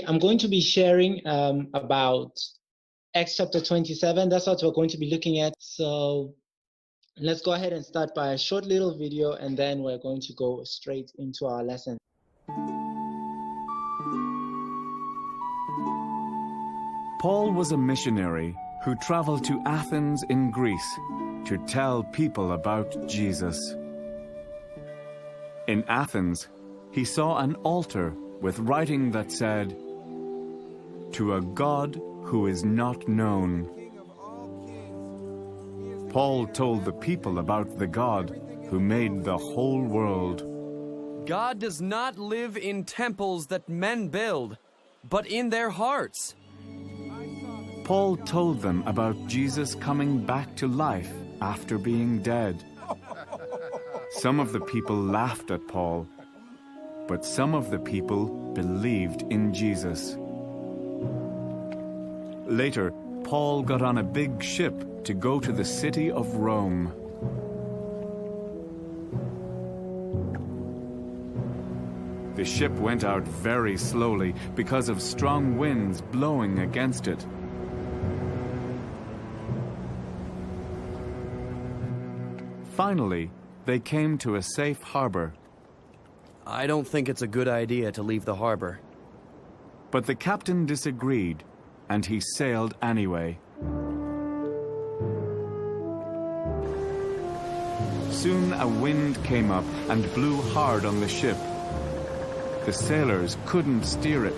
I'm going to be sharing about Acts chapter 27. That's what we're going to be looking at. So let's go ahead and start by a short little video, and then we're going to go straight into our lesson. Paul was a missionary who traveled to Athens in Greece to tell people about Jesus. In Athens, he saw an altar with writing that said, "To a God who is not known." Paul told the people about the God who made the whole world. God does not live in temples that men build, but in their hearts. Paul told them about Jesus coming back to life after being dead. Some of the people laughed at Paul, but some of the people believed in Jesus. Later, Paul got on a big ship to go to the city of Rome. The ship went out very slowly because of strong winds blowing against it. Finally, they came to a safe harbor. I don't think it's a good idea to leave the harbor. But the captain disagreed, and he sailed anyway. Soon a wind came up and blew hard on the ship. The sailors couldn't steer it.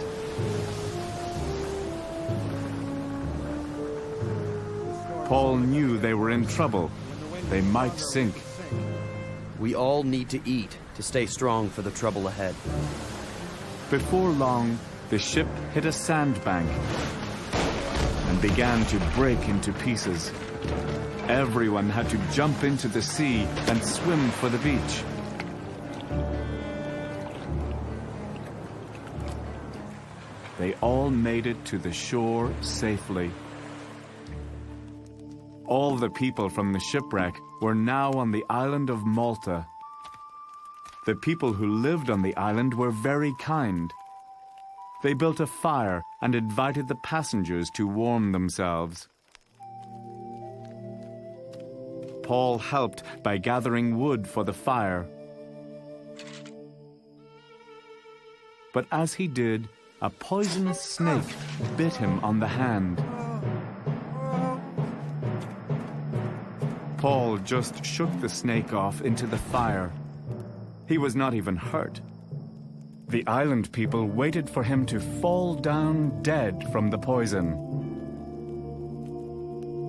Paul knew they were in trouble. They might sink. We all need to eat to stay strong for the trouble ahead. Before long, the ship hit a sandbank and began to break into pieces. Everyone had to jump into the sea and swim for the beach. They all made it to the shore safely. All the people from the shipwreck were now on the island of Malta. The people who lived on the island were very kind. They built a fire and invited the passengers to warm themselves. Paul helped by gathering wood for the fire. But as he did, a poisonous snake bit him on the hand. Paul just shook the snake off into the fire. He was not even hurt. The island people waited for him to fall down dead from the poison.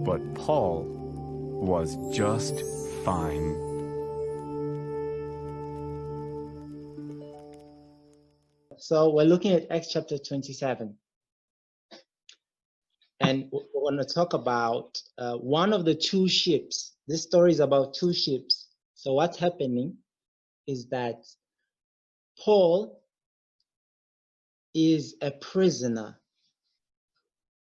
But Paul was just fine. So we're looking at Acts chapter 27. And we're going to talk about one of the two ships. This story is about two ships. So what's happening is that Paul is a prisoner.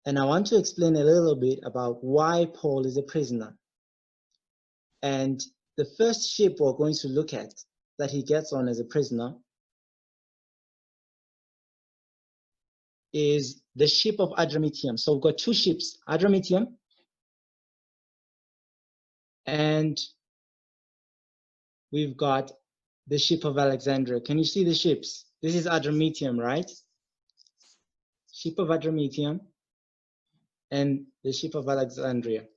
And I want to explain a little bit about why Paul is a prisoner. And the first ship we're going to look at that he gets on as a prisoner is the ship of Adramyttium. So we've got two ships, Adramyttium and we've got the ship of Alexandria. Can you see the ships? This is Adramyttium, right? Ship of Adramyttium and the ship of Alexandria.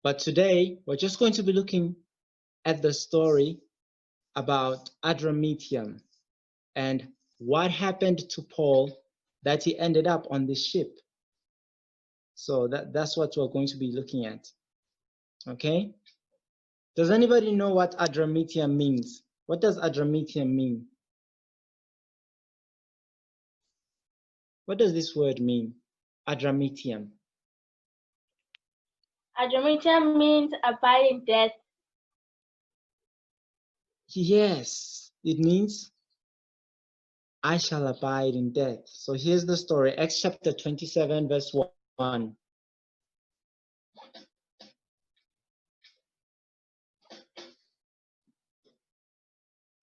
But today, we're just going to be looking at the story about Adramyttium and what happened to Paul that he ended up on this ship. So that's what we're going to be looking at. Okay? Does anybody know what Adramyttium means? What does Adramyttium mean? What does this word mean? Adramyttium. Adramyttium means abide in death. Yes, it means I shall abide in death. So here's the story, Acts chapter 27, verse 1.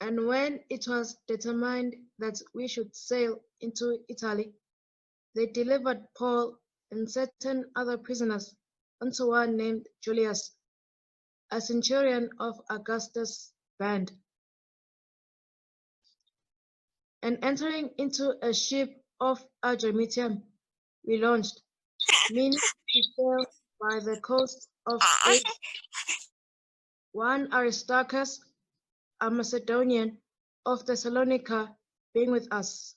And when it was determined that we should sail into Italy, they delivered Paul and certain other prisoners unto one named Julius, a centurion of Augustus' band. And entering into a ship of Adramyttium, we launched, meaning to sail by the coast of Asia. One Aristarchus, a Macedonian of Thessalonica, being with us.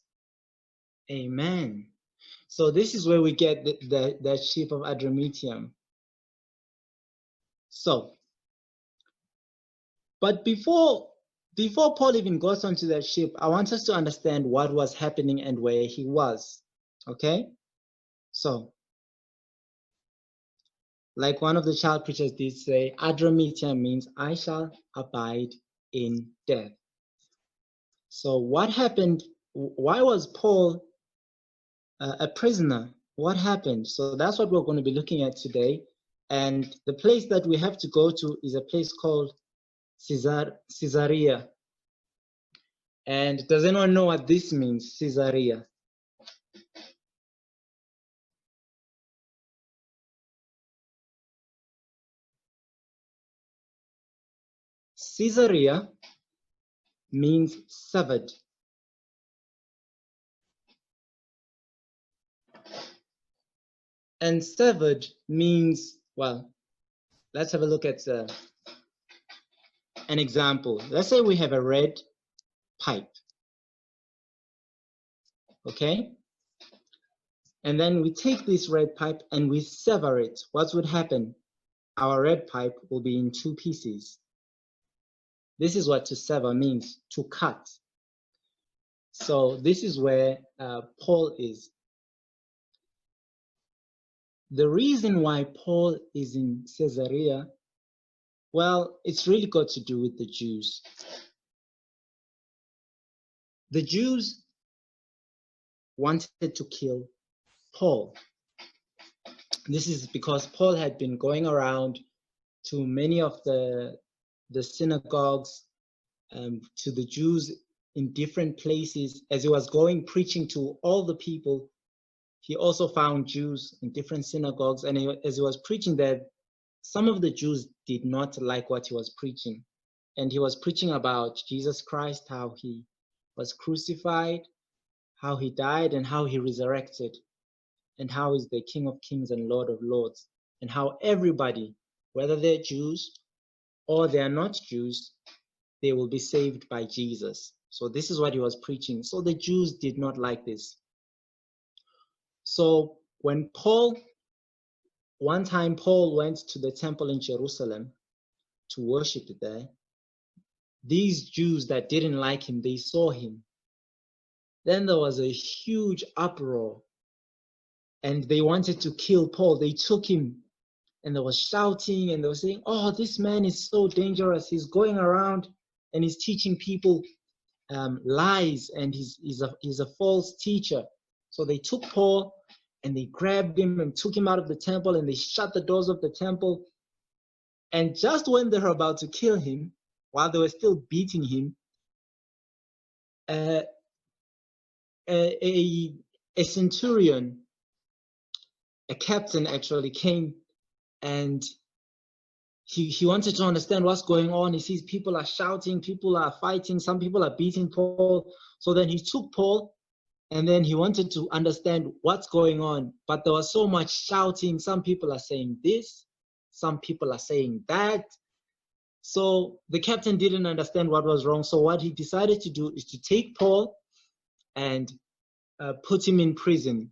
Amen. So this is where we get the ship of Adramyttium. So, but before Paul even goes onto that ship, I want us to understand what was happening and where he was. Okay? So, like one of the child preachers did say, Adramyttium means I shall abide in death. So what happened? Why was Paul a prisoner? What happened? So that's what we're going to be looking at today. And the place that we have to go to is a place called Caesarea. And does anyone know what this means, Caesarea? Caesarea means severed. And severed means, well, let's have a look at an example. Let's say we have a red pipe. Okay? And then we take this red pipe and we sever it. What would happen? Our red pipe will be in two pieces. This is what to sever means, to cut. So this is where Paul is. The reason why Paul is in Caesarea, well, it's really got to do with the Jews. The Jews wanted to kill Paul. This is because Paul had been going around to many of the synagogues, to the Jews in different places. As he was going preaching to all the people, he also found Jews in different synagogues. And as he was preaching there, some of the Jews did not like what he was preaching. And he was preaching about Jesus Christ, how he was crucified, how he died, and how he resurrected, and how he's the King of Kings and Lord of Lords, and how everybody, whether they're Jews or they are not Jews, they will be saved by Jesus. So this is what he was preaching. So the Jews did not like this. So when one time Paul went to the temple in Jerusalem to worship there, these Jews that didn't like him, they saw him. Then there was a huge uproar and they wanted to kill Paul. They took him and they were shouting and they were saying, oh, this man is so dangerous. He's going around and he's teaching people lies, and he's a false teacher. So they took Paul and they grabbed him and took him out of the temple and they shut the doors of the temple. And just when they were about to kill him, while they were still beating him, a centurion, a captain actually came, and he wanted to understand what's going on. He sees people are shouting, people are fighting, some people are beating Paul. So then he took Paul and then he wanted to understand what's going on. But there was so much shouting. Some people are saying this, some people are saying that. So the captain didn't understand what was wrong. So what he decided to do is to take Paul and put him in prison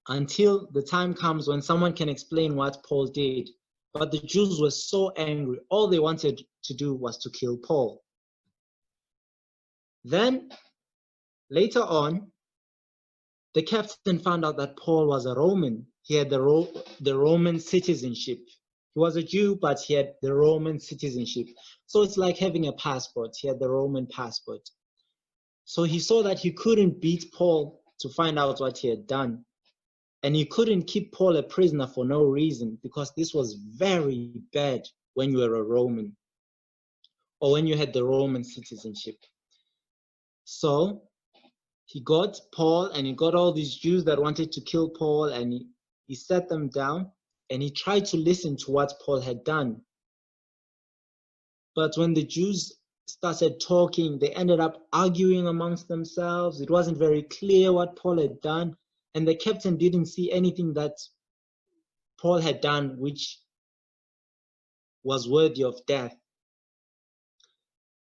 until the time comes when someone can explain what Paul did. But the Jews were so angry. All they wanted to do was to kill Paul. Then, later on, the captain found out that Paul was a Roman. He had the Roman citizenship. He was a Jew, but he had the Roman citizenship. So it's like having a passport. He had the Roman passport. So he saw that he couldn't beat Paul to find out what he had done. And he couldn't keep Paul a prisoner for no reason, because this was very bad when you were a Roman. or when you had the Roman citizenship. So he got Paul and he got all these Jews that wanted to kill Paul, and he sat them down and he tried to listen to what Paul had done. But when the Jews started talking, they ended up arguing amongst themselves. It wasn't very clear what Paul had done, and the captain didn't see anything that Paul had done which was worthy of death.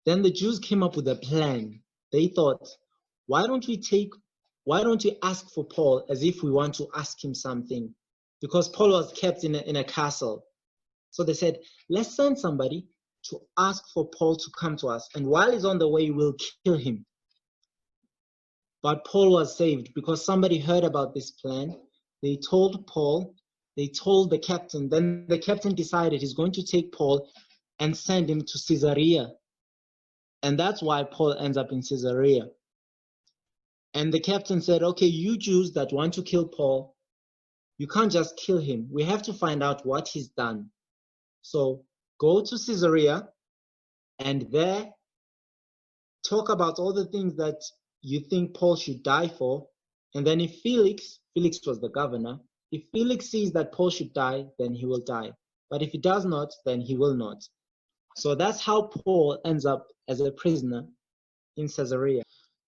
Then the Jews came up with a plan. They thought, why don't we ask for Paul as if we want to ask him something? Because Paul was kept in a castle. So they said, let's send somebody to ask for Paul to come to us, and while he's on the way, we'll kill him. But Paul was saved because somebody heard about this plan. They told Paul, they told the captain. Then the captain decided he's going to take Paul and send him to Caesarea. And that's why Paul ends up in Caesarea. And the captain said, okay, you Jews that want to kill Paul, you can't just kill him. We have to find out what he's done. So go to Caesarea and there talk about all the things that you think Paul should die for. And then if Felix was the governor, if Felix sees that Paul should die, then he will die. But if he does not, then he will not. So that's how Paul ends up as a prisoner in Caesarea.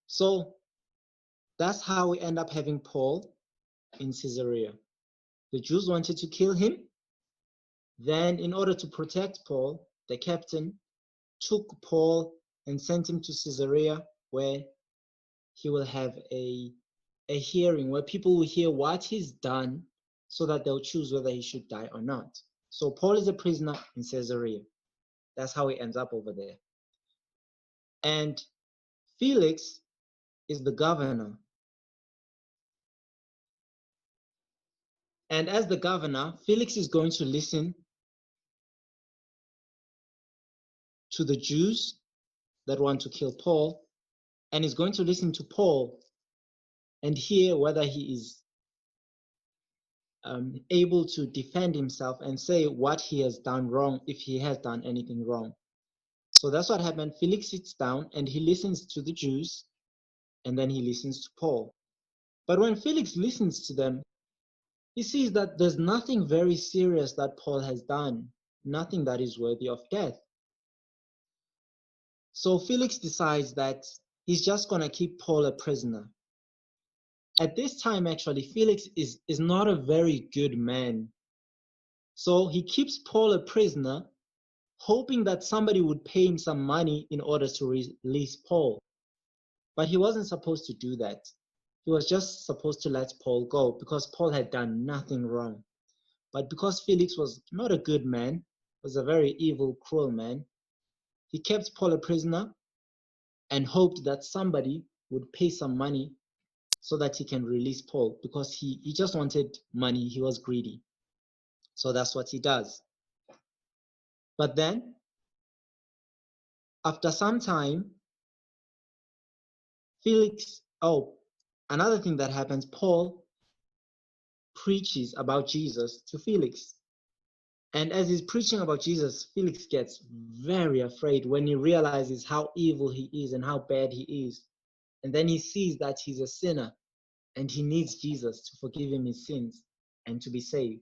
So that's how we end up having Paul in Caesarea. The Jews wanted to kill him. Then in order to protect Paul, the captain took Paul and sent him to Caesarea, where he will have a hearing where people will hear what he's done so that they'll choose whether he should die or not. So Paul is a prisoner in Caesarea. That's how he ends up over there. And Felix is the governor. And as the governor, Felix is going to listen to the Jews that want to kill Paul, and he's going to listen to Paul and hear whether he is able to defend himself and say what he has done wrong, if he has done anything wrong. So that's what happened. Felix sits down and he listens to the Jews, and then he listens to Paul. But when Felix listens to them, he sees that there's nothing very serious that Paul has done, nothing that is worthy of death. So Felix decides that he's just going to keep Paul a prisoner. At this time, actually, Felix is not a very good man. So he keeps Paul a prisoner, hoping that somebody would pay him some money in order to release Paul. But he wasn't supposed to do that. He was just supposed to let Paul go because Paul had done nothing wrong. But because Felix was not a good man, was a very evil, cruel man, he kept Paul a prisoner and hoped that somebody would pay some money so that he can release Paul, because he just wanted money. He was greedy. So that's what he does. But then, after some time, another thing that happens, Paul preaches about Jesus to Felix. And as he's preaching about Jesus, Felix gets very afraid when he realizes how evil he is and how bad he is. And then he sees that he's a sinner and he needs Jesus to forgive him his sins and to be saved.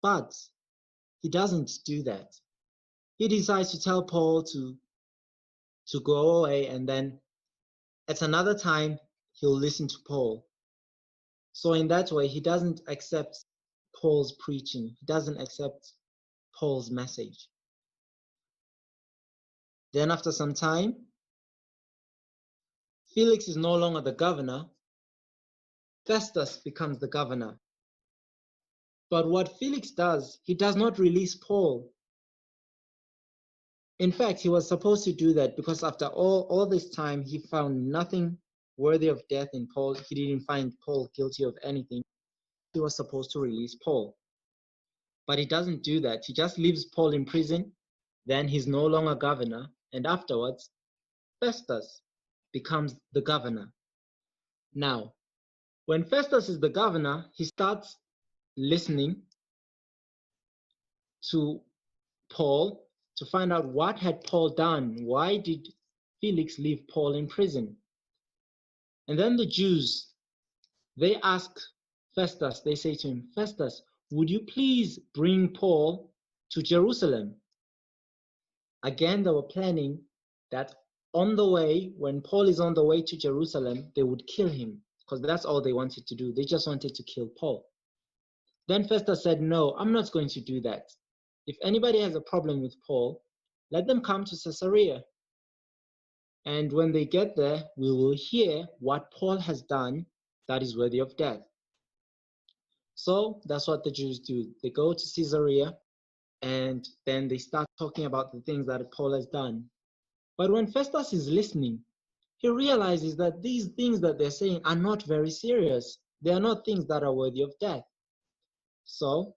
But he doesn't do that. He decides to tell Paul to go away, and then at another time, he'll listen to Paul. So in that way, he doesn't accept Paul's preaching. He doesn't accept Paul's message. Then after some time, Felix is no longer the governor. Festus becomes the governor. But what Felix does, he does not release Paul. In fact, he was supposed to do that because after all this time, he found nothing worthy of death in Paul. He didn't find Paul guilty of anything. He was supposed to release Paul. But he doesn't do that. He just leaves Paul in prison. Then he's no longer governor. And afterwards, Festus becomes the governor. Now, when Festus is the governor, he starts listening to Paul to find out what had Paul done. Why did Felix leave Paul in prison? And then the Jews, they ask Festus, they say to him, Festus, would you please bring Paul to Jerusalem? Again, they were planning that on the way, when Paul is on the way to Jerusalem, they would kill him, because that's all they wanted to do. They just wanted to kill Paul. Then Festus said, no, I'm not going to do that. If anybody has a problem with Paul, let them come to Caesarea. And when they get there, we will hear what Paul has done that is worthy of death. So that's what the Jews do. They go to Caesarea, and then they start talking about the things that Paul has done. But when Festus is listening, he realizes that these things that they're saying are not very serious. They are not things that are worthy of death. So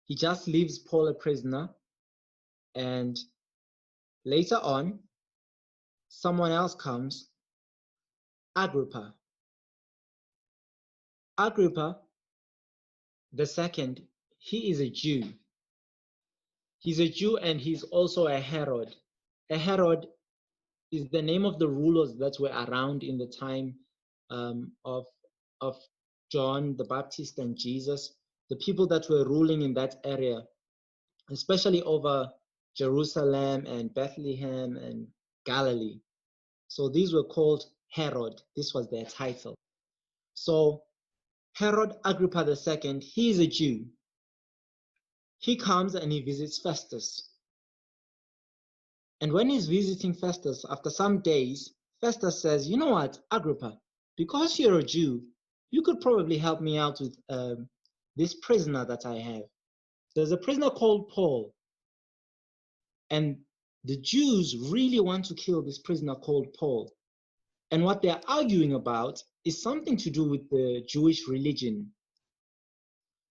he just leaves Paul a prisoner, and later on, someone else comes, Agrippa. Agrippa the second, he is a Jew. He's a Jew and he's also a Herod. A Herod is the name of the rulers that were around in the time of John the Baptist and Jesus, the people that were ruling in that area, especially over Jerusalem and Bethlehem and Galilee. So these were called Herod. This was their title. So Herod Agrippa II, he is a Jew. He comes and he visits Festus. And when he's visiting Festus, after some days, Festus says, you know what, Agrippa, because you're a Jew, you could probably help me out with this prisoner that I have. There's a prisoner called Paul. And the Jews really want to kill this prisoner called Paul. And what they're arguing about is something to do with the Jewish religion.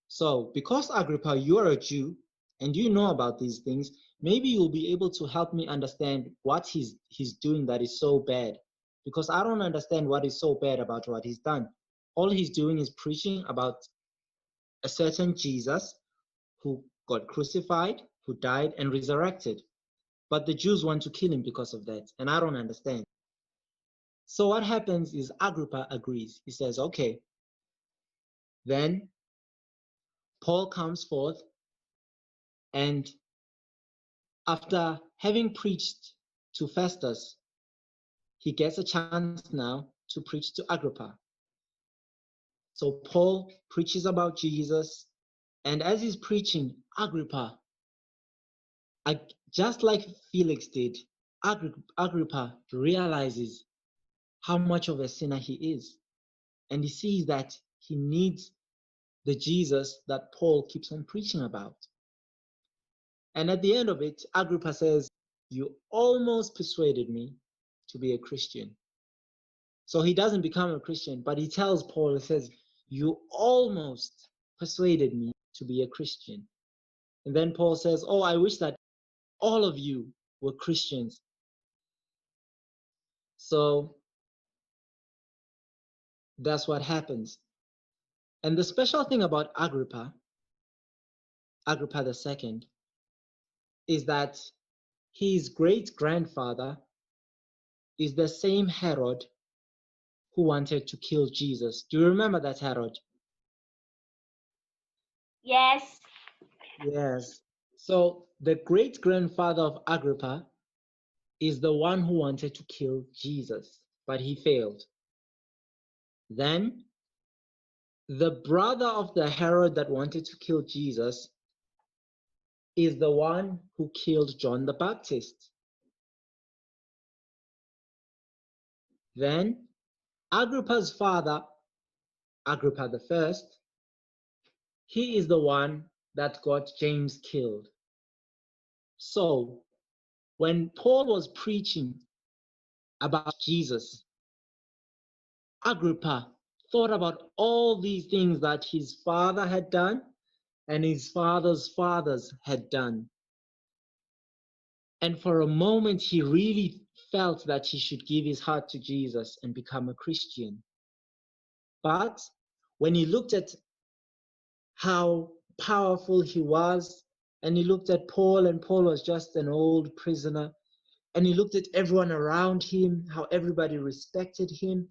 So because Agrippa, you're a Jew and you know about these things, maybe you'll be able to help me understand what he's doing that is so bad. Because I don't understand what is so bad about what he's done. All he's doing is preaching about a certain Jesus who got crucified, who died and resurrected. But the Jews want to kill him because of that, and I don't understand. So what happens is Agrippa agrees. He says, okay. Then Paul comes forth, and after having preached to Festus, he gets a chance now to preach to Agrippa. So Paul preaches about Jesus, and as he's preaching, Agrippa, just like Felix did, Agrippa realizes how much of a sinner he is. And he sees that he needs the Jesus that Paul keeps on preaching about. And at the end of it, Agrippa says, you almost persuaded me to be a Christian. So he doesn't become a Christian, but he tells Paul, he says, you almost persuaded me to be a Christian. And then Paul says, oh, I wish that all of you were Christians. So that's what happens. And the special thing about Agrippa II, is that his great-grandfather is the same Herod who wanted to kill Jesus. Do you remember that Herod? Yes. Yes. So the great-grandfather of Agrippa is the one who wanted to kill Jesus, but he failed. Then the brother of the Herod that wanted to kill Jesus is the one who killed John the Baptist. Then Agrippa's father, Agrippa I, he is the one that got James killed. So when Paul was preaching about Jesus, Agrippa thought about all these things that his father had done and his father's fathers had done. And for a moment, he really felt that he should give his heart to Jesus and become a Christian. But when he looked at how powerful he was And he looked at Paul, and Paul was just an old prisoner. And he looked at everyone around him, how everybody respected him.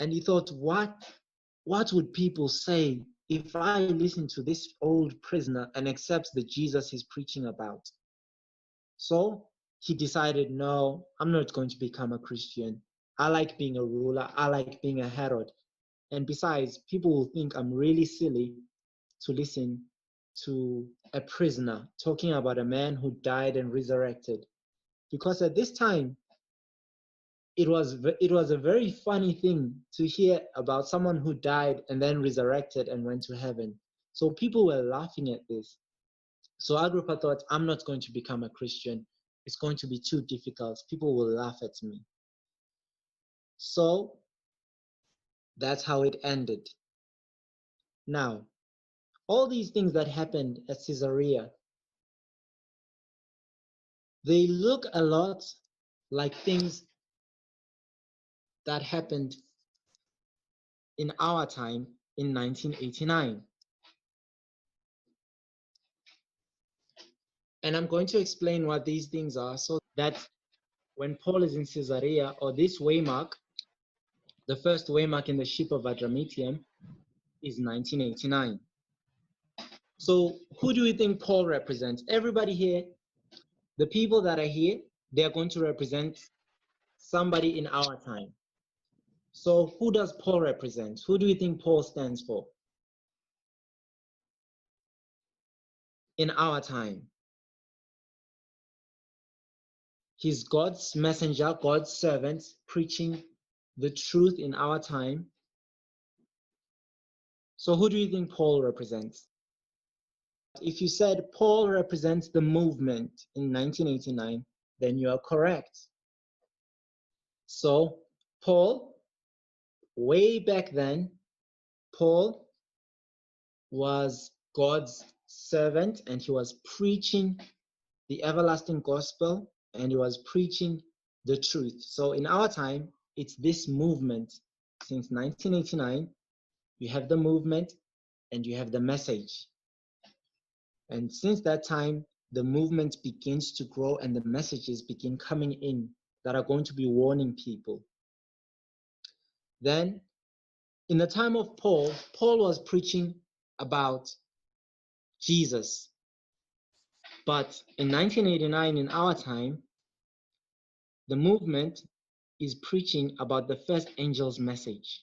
And he thought, what would people say if I listen to this old prisoner and accept the Jesus he's preaching about? So he decided, no, I'm not going to become a Christian. I like being a ruler. I like being a Herod. And besides, people will think I'm really silly to listen to a prisoner talking about a man who died and resurrected. Because at this time, it was a very funny thing to hear about someone who died and then resurrected and went to heaven. So people were laughing at this. So Agrippa thought, I'm not going to become a Christian. It's going to be too difficult. People will laugh at me. So that's how it ended. Now, all these things that happened at Caesarea, they look a lot like things that happened in our time in 1989. And I'm going to explain what these things are so that when Paul is in Caesarea, or this waymark, the first waymark in the ship of Adramyttium is 1989. So who do you think Paul represents? Everybody here, the people that are here, they are going to represent somebody in our time. So who does Paul represent? Who do you think Paul stands for in our time? He's God's messenger, God's servant, preaching the truth in our time. So who do you think Paul represents? If you said Paul represents the movement in 1989, then you are correct. So Paul, way back then, Paul was God's servant, and he was preaching the everlasting gospel, and he was preaching the truth. So in our time, it's this movement. Since 1989, you have the movement and you have the message. And since that time, the movement begins to grow and the messages begin coming in that are going to be warning people. Then, in the time of Paul, Paul was preaching about Jesus. But in 1989, in our time, the movement is preaching about the first angel's message.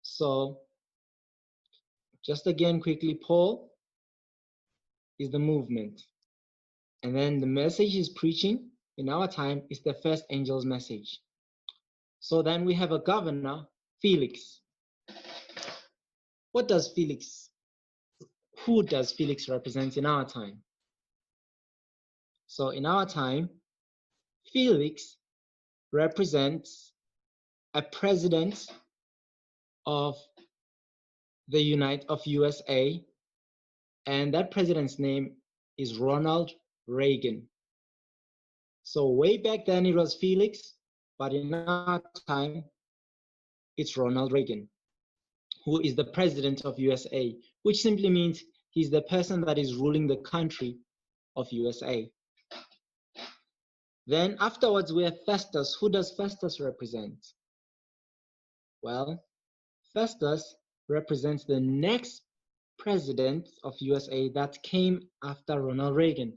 So, just again quickly, Paul is the movement. And then the message he's preaching in our time is the first angel's message. So then we have a governor, Felix. What does Felix, who does Felix represent in our time? So in our time, Felix represents a president of the USA, and that president's name is Ronald Reagan. So way back then it was Felix, but in our time it's Ronald Reagan, who is the president of USA, which simply means he's the person that is ruling the country of USA. Then afterwards we have Festus. Who does Festus represent? Well, Festus represents the next president of USA that came after Ronald Reagan,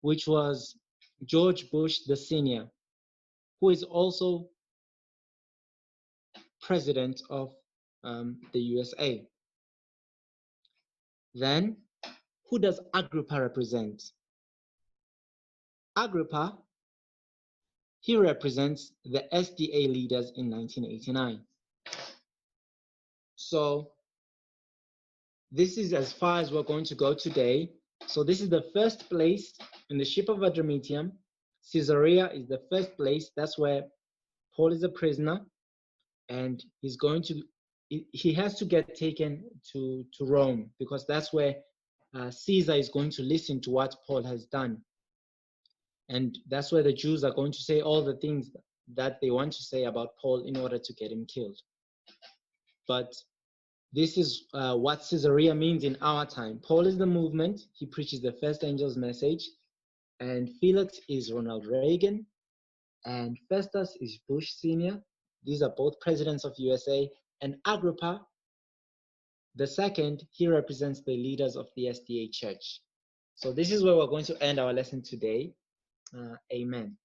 which was George Bush the Senior, who is also president of the USA. Then, who does Agrippa represent? Agrippa, he represents the SDA leaders in 1989. So, this is as far as we're going to go today. So this is the first place in the ship of Adramyttium. Caesarea is the first place. That's where Paul is a prisoner, and he has to get taken to Rome, because that's where Caesar is going to listen to what Paul has done. And that's where the Jews are going to say all the things that they want to say about Paul in order to get him killed. But This is what Caesarea means in our time. Paul is the movement. He preaches the first angel's message. And Felix is Ronald Reagan. And Festus is Bush Sr. These are both presidents of USA. And Agrippa, the second, he represents the leaders of the SDA Church. So this is where we're going to end our lesson today. Amen.